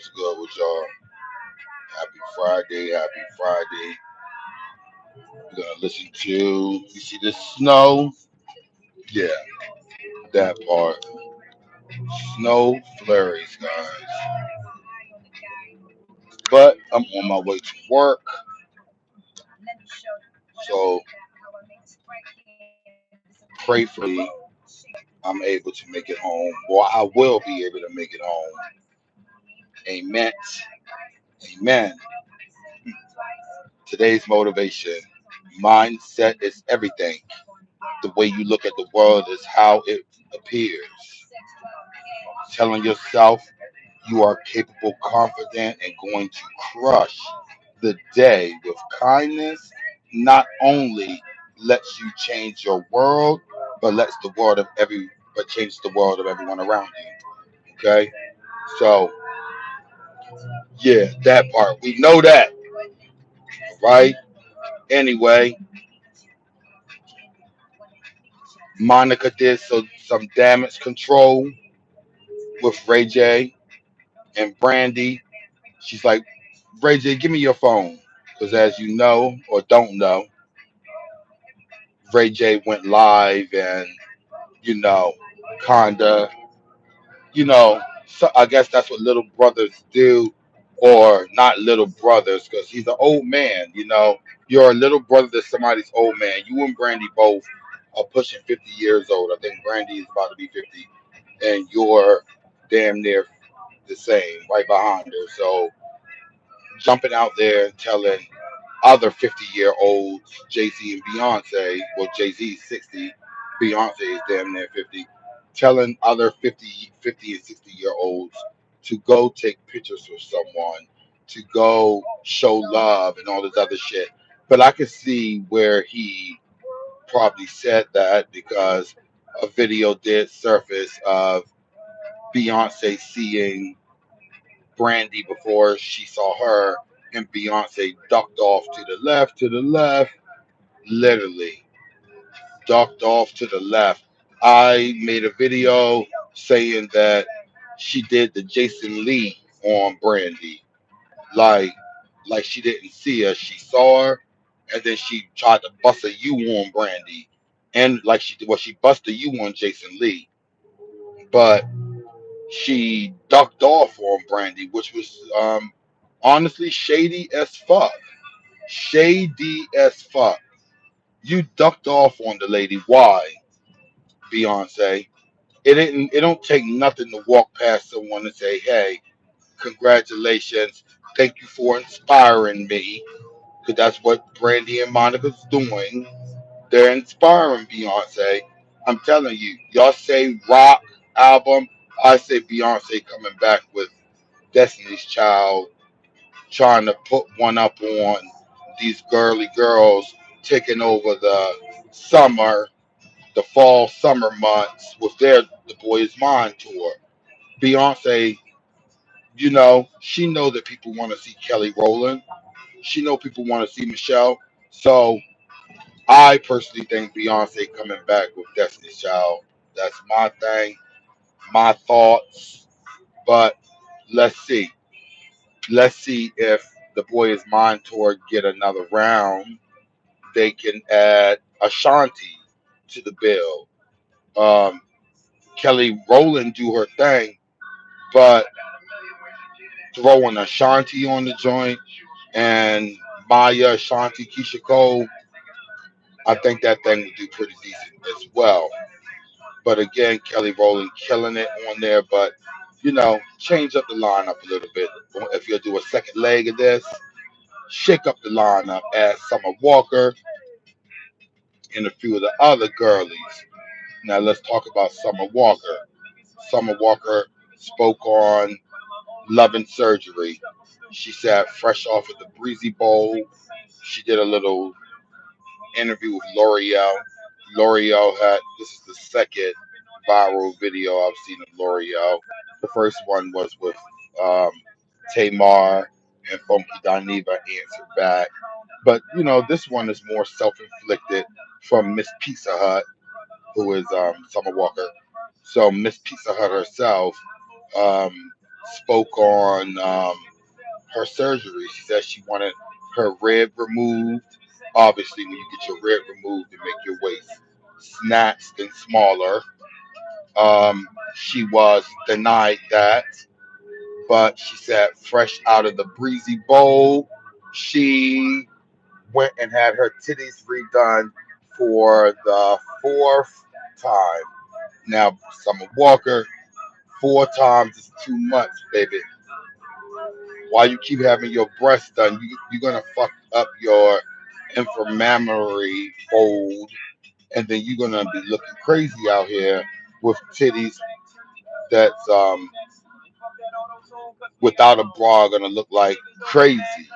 What's good with y'all? Happy Friday, happy Friday. We're gonna listen to you see the snow? Yeah, that part. Snow flurries, guys. But I'm on my way to work, so prayerfully I'm able to make it home. Well, I will be able to make it home. Amen. Amen. Today's motivation. Mindset is everything. The way you look at the world is how it appears. Telling yourself you are capable, confident, and going to crush the day with kindness not only lets you change your world, but lets the world of every but changes the world of everyone around you. Okay? So yeah, that part. We know that, right? Anyway, Monica did some damage control with Ray J and Brandy. She's like, Ray J, give me your phone. Because as you know or don't know, Ray J went live and, you know, kinda, so I guess that's what little brothers do, or not little brothers, because he's an old man, You're a little brother to somebody's old man. You and Brandy both are pushing 50 years old. I think Brandy is about to be 50, and you're damn near the same, right behind her. So jumping out there and telling other 50-year-olds, Jay Z and Beyonce, well, Jay Z is 60, Beyonce is damn near 50, telling other 50 and 60-year-olds to go take pictures with someone, to go show love and all this other shit. But I could see where he probably said that because a video did surface of Beyonce seeing Brandy before she saw her, and Beyonce ducked off to the left, literally ducked off to the left. I made a video saying that she did the Jason Lee on Brandy, like like she didn't see her, she saw her, and then she tried to bust a U on Brandy, and like she busted a U on Jason Lee, but she ducked off on Brandy, which was honestly shady as fuck. Shady as fuck. You ducked off on the lady. Why, Beyonce? It don't take nothing to walk past someone and say, "Hey, congratulations, thank you for inspiring me," because that's what Brandy and Monica's doing. They're inspiring Beyonce. I'm telling you, y'all say rock album. I say Beyonce coming back with Destiny's Child, trying to put one up on these girly girls taking over the fall summer months with their The Boy Is Mine tour. Beyonce, she know that people want to see Kelly Rowland. She know people want to see Michelle. So I personally think Beyonce coming back with Destiny's Child. That's my thing, my thoughts. But let's see. Let's see if the Boy Is Mine tour get another round. They can add Ashanti to the bill. Um, Kelly Rowland do her thing, but throwing Ashanti on the joint and Maya, Ashanti, Keisha Cole, I think that thing would do pretty decent as well. But again, Kelly Rowland killing it on there, but change up the lineup a little bit. If you'll do a second leg of this, shake up the lineup, add Summer Walker and a few of the other girlies. Now let's talk about Summer Walker. Summer Walker spoke on Love and Surgery. She sat fresh off of the Breezy Bowl. She did a little interview with L'Oreal. L'Oreal had this is the second viral video I've seen of L'Oreal. The first one was with um, Tamar and Funky Dineva answered back. But this one is more self-inflicted from Miss Pizza Hut, who is Summer Walker. So Miss Pizza Hut herself. Um, spoke on her surgery. She said she wanted her rib removed. Obviously, when you get your rib removed, it make your waist snatched and smaller. She was denied that, but she said fresh out of the breezy bowl, she went and had her titties redone for the fourth time. Now, Summer Walker, 4 times is too much, baby. Why you keep having your breasts done? You're gonna fuck up your inflammatory fold, and then you're gonna be looking crazy out here with titties that's without a bra gonna look like crazy.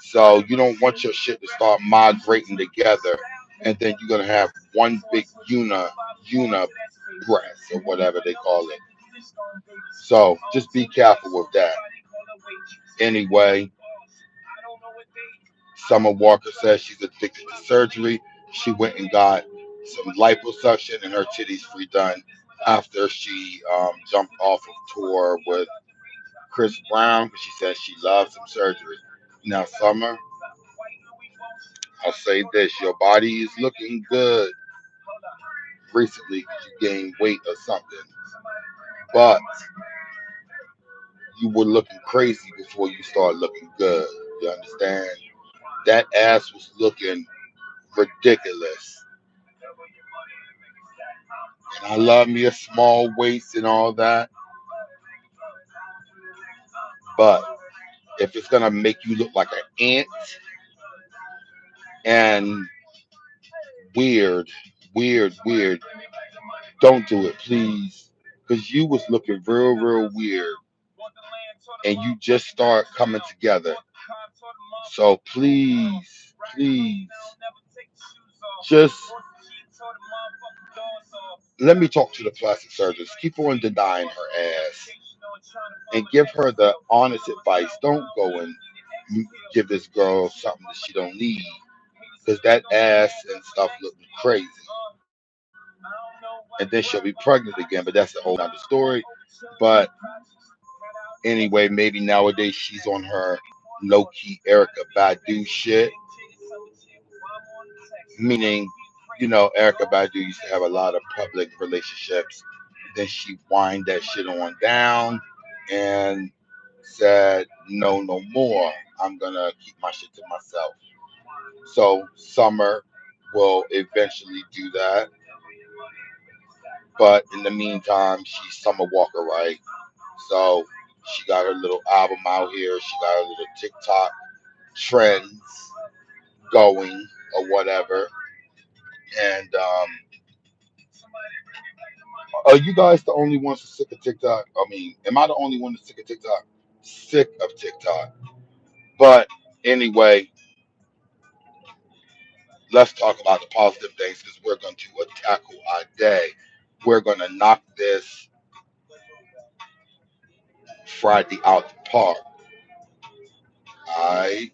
So you don't want your shit to start migrating together, and then you're gonna have one big una breast or whatever they call it. So just be careful with that. Anyway, Summer Walker says she's addicted to surgery. She went and got some liposuction and her titties redone after she jumped off of tour with Chris Brown because she says she loves some surgery. Now, Summer, I'll say this: your body is looking good recently because you gained weight or something, but you were looking crazy before you started looking good. You understand? That ass was looking ridiculous. And I love me a small waist and all that, but if it's gonna make you look like an ant and weird, weird, don't do it, please, because you was looking real weird, and you just start coming together. So please, just let me talk to the plastic surgeons. Keep on denying her ass and give her the honest advice. Don't go and give this girl something that she don't need because that ass and stuff looking crazy. And then she'll be pregnant again, but that's a whole nother story. But anyway, maybe nowadays she's on her low key Erica Badu shit, meaning, Erica Badu used to have a lot of public relationships. Then she wind that shit on down and said, no, no more. I'm gonna keep my shit to myself. So Summer will eventually do that. But in the meantime, she's Summer Walker, right? So she got her little album out here. She got her little TikTok trends going or whatever. And are you guys the only ones who sick of TikTok? I mean, am I the only one that's sick of TikTok? Sick of TikTok. But anyway, let's talk about the positive things because we're going to tackle our day. We're going to knock this Friday out the park. I,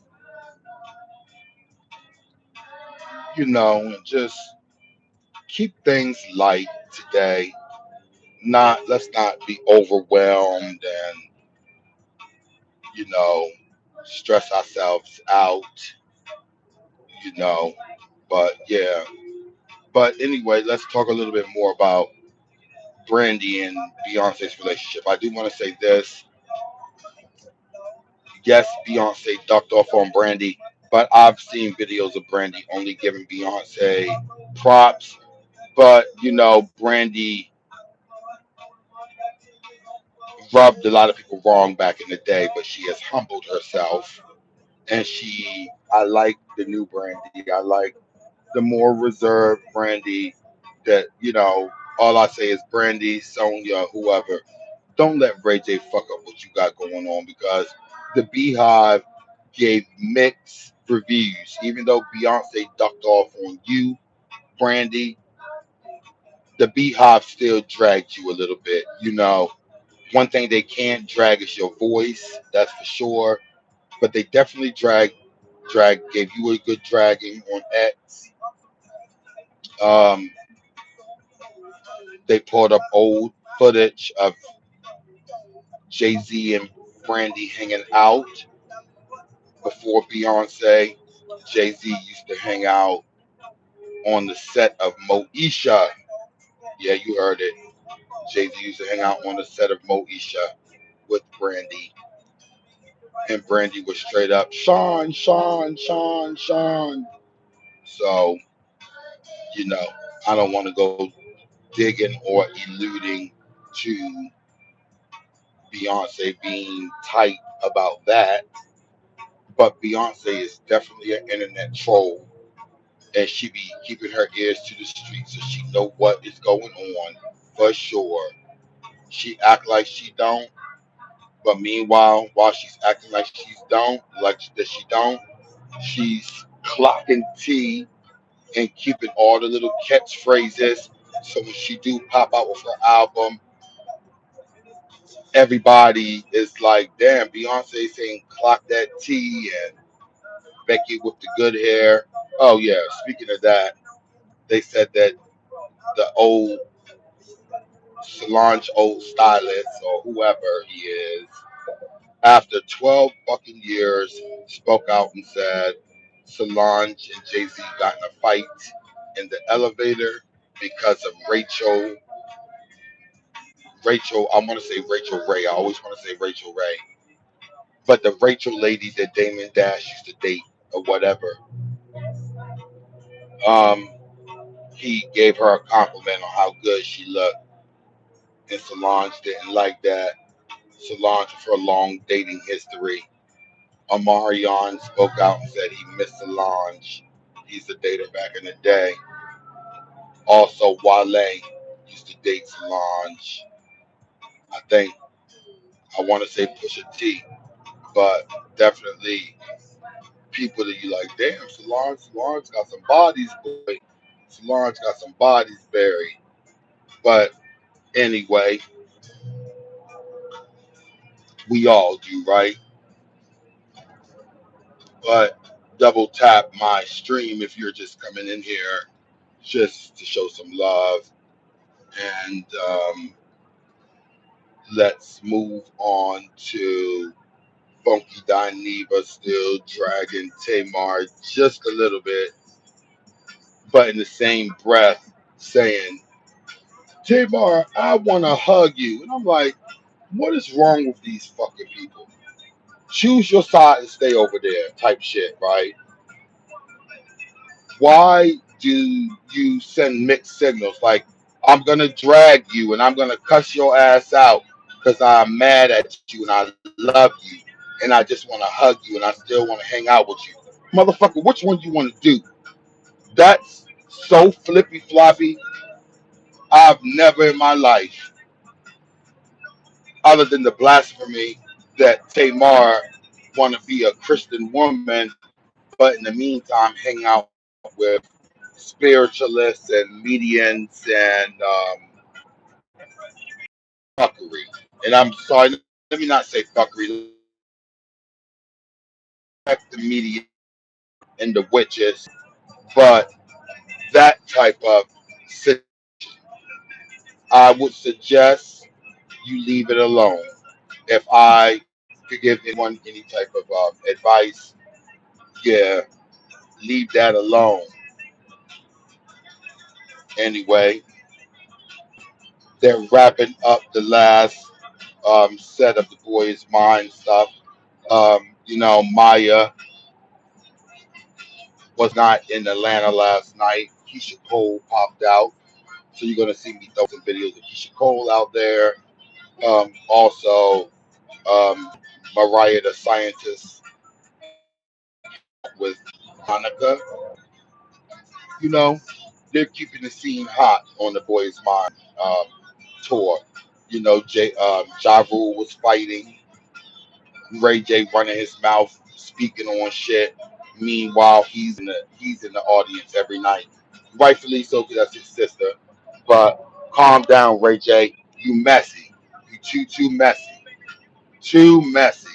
and just keep things light today. Let's not be overwhelmed and, you know, stress ourselves out, you know. But yeah. But anyway, let's talk a little bit more about Brandy and Beyonce's relationship. I do want to say this. Yes, Beyonce ducked off on Brandy, but I've seen videos of Brandy only giving Beyonce props. But Brandy rubbed a lot of people wrong back in the day, but she has humbled herself, and I like the new Brandy. I like the more reserved Brandy. That all I say is Brandy, Sonia, whoever. Don't let Ray J fuck up what you got going on because the Beehive gave mixed reviews. Even though Beyonce ducked off on you, Brandy, the Beehive still dragged you a little bit. One thing they can't drag is your voice, that's for sure. But they definitely gave you a good dragging on X. Um, they pulled up old footage of Jay Z and Brandy hanging out before Beyonce. Jay Z used to hang out on the set of Moesha. Yeah, you heard it. Jay Z used to hang out on the set of Moesha with Brandy, and Brandy was straight up Sean, Sean, Sean, Sean. So you know, I don't want to go digging or alluding to Beyonce being tight about that, but Beyonce is definitely an internet troll, and she be keeping her ears to the streets so she know what is going on for sure. She act like she don't, but meanwhile, while she's acting like she don't, she's clocking T and keeping all the little catchphrases. So when she do pop out with her album, everybody is like, "Damn, Beyonce saying clock that T," and Becky with the good hair. Oh yeah, speaking of that, they said that the old Solange old stylist or whoever he is, after 12 fucking years, spoke out and said Solange and Jay Z got in a fight in the elevator because of Rachel, I want to say Rachel Ray. I always want to say Rachel Ray. But the Rachel lady that Damon Dash used to date or whatever, um, he gave her a compliment on how good she looked, and Solange didn't like that. Solange, with her long dating history, Omarion spoke out and said he missed Solange. He's a dater back in the day. Also, Wale used to date Solange. I think I want to say Pusha T, but definitely people that you like. Damn, Solange got some bodies, boy. Solange got some bodies buried. But anyway, we all do, right? But double tap my stream if you're just coming in here just to show some love. And let's move on to Funky Dineva still dragging Tamar just a little bit, but in the same breath saying, Tamar, I want to hug you. And I'm like, what is wrong with these fucking people? Choose your side and stay over there type shit, right? Why do you send mixed signals? Like, I'm going to drag you and I'm going to cuss your ass out because I'm mad at you and I love you and I just want to hug you and I still want to hang out with you. Motherfucker, which one do you want to do? That's so flippy floppy. I've never in my life, other than the blasphemy that Tamar want to be a Christian woman, but in the meantime hang out with spiritualists and medians and fuckery. And I'm sorry, let me not say fuckery. Let me respect the media and the witches, but that type of situation, I would suggest you leave it alone. If I could give anyone any type of advice, yeah, leave that alone. Anyway, they're wrapping up the last set of the Boys Mind stuff. Maya was not in Atlanta last night. Keisha Cole popped out. So you're going to see me throw some videos of Keisha Cole out there. Also, Mariah the Scientist with Hanukkah. You know, they're keeping the scene hot on the Boys Mind tour. Ja Rule was fighting. Ray J running his mouth, speaking on shit. Meanwhile, he's in the audience every night, rightfully so, because that's his sister. But calm down, Ray J. You messy. You too messy. Too messy.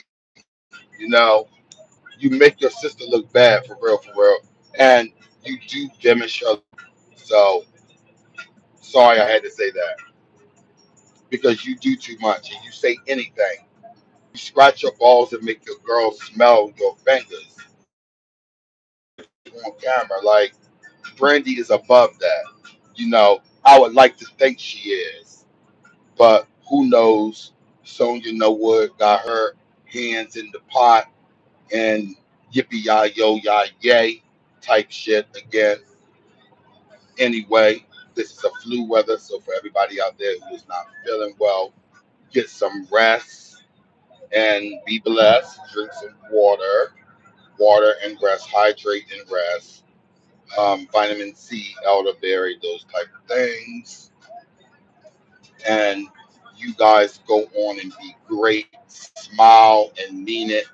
You know, you make your sister look bad for real, and you do diminish her. So sorry, I had to say that because you do too much and you say anything. You scratch your balls and make your girl smell your fingers on camera. Like Brandy is above that. I would like to think she is, but who knows? Sonya Norwood got her hands in the pot and yippee yi yo ya yay type shit again. Anyway, this is a flu weather, so for everybody out there who is not feeling well, get some rest and be blessed. Drink some water and rest. Hydrate and rest. Vitamin C, elderberry, those type of things. And you guys go on and be great. Smile and mean it,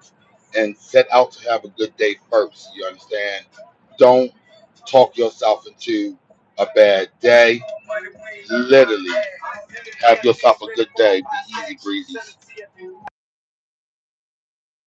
and set out to have a good day first. You understand? Don't talk yourself into a bad day. Literally, have yourself a good day. Be easy breezy.